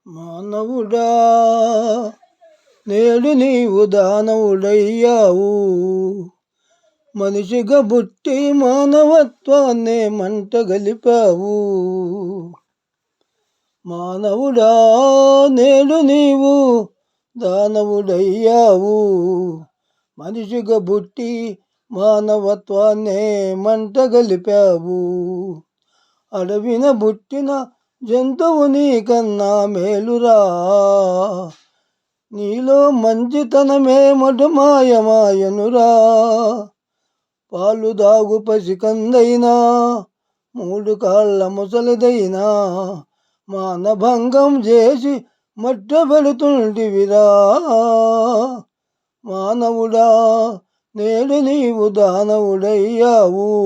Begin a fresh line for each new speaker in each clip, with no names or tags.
మానవుడా, నేడు నీవు దానవుడయ్యావు. మనిషిగా పుట్టి మానవత్వాన్నే మంట గలిపావు. మానవుడా, నేడు నీవు దానవుడయ్యావు. మనిషిగా పుట్టి మానవత్వాన్నే మంట గలిపావు. అడవిన పుట్టిన జంతువు నీకన్నా మేలురా. నీలో మంచితనమే మటుమాయమాయనురా. పాలు దాగు పసికందైనా, మూడు కాళ్ళ ముసలిదైనా, మానభంగం చేసి మట్ట పెడుతుంటివిరా. మానవుడా, నేడు నీవు దానవుడయ్యావు.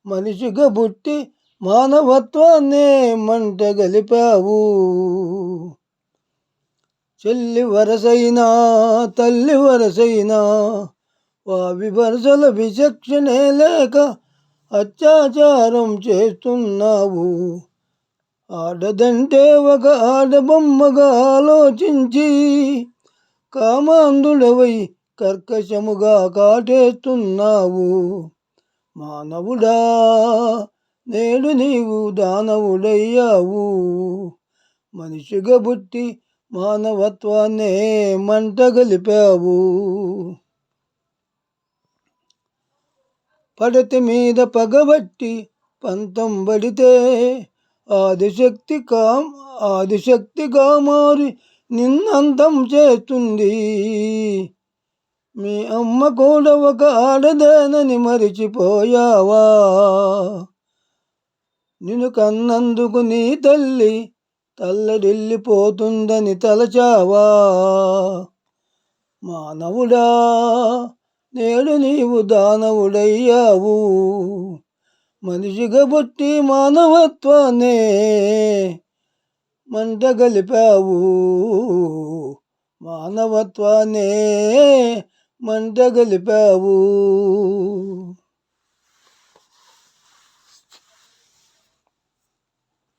మనిషిగా పుట్టి మానవత్వాన్నే మంట గలిపావు. చెల్లి వరసైనా తల్లి వరసైనా వావి వరసల విచక్షణే లేక అత్యాచారం చేస్తున్నావు. ఆడదంటే ఒక ఆడబొమ్మగా ఆలోచించి కామాంధుడవై కర్కశముగా కాటేస్తున్నావు. మానవుడా, నేడు నీవు దానవుడయ్యావు. మనిషిగా పుట్టి మానవత్వాన్నే మంట గలిపావు. పడతి మీద పగబట్టి పంతం పడితే ఆదిశక్తిగా మారి నిన్నంతం చేస్తుంది. మీ అమ్మ కూడా ఒక ఆడదేనని మరిచిపోయావా? నిన్ను కన్నందుకు నీ తల్లి తల్లడిల్లిపోతుందని తలచావా? మానవుడా, నేడు నీవు దానవుడయ్యావు. మనిషిగా పుట్టి మానవత్వాన్నే మంట గలిపావు. మానవత్వాన్నే మంట గలిపావు.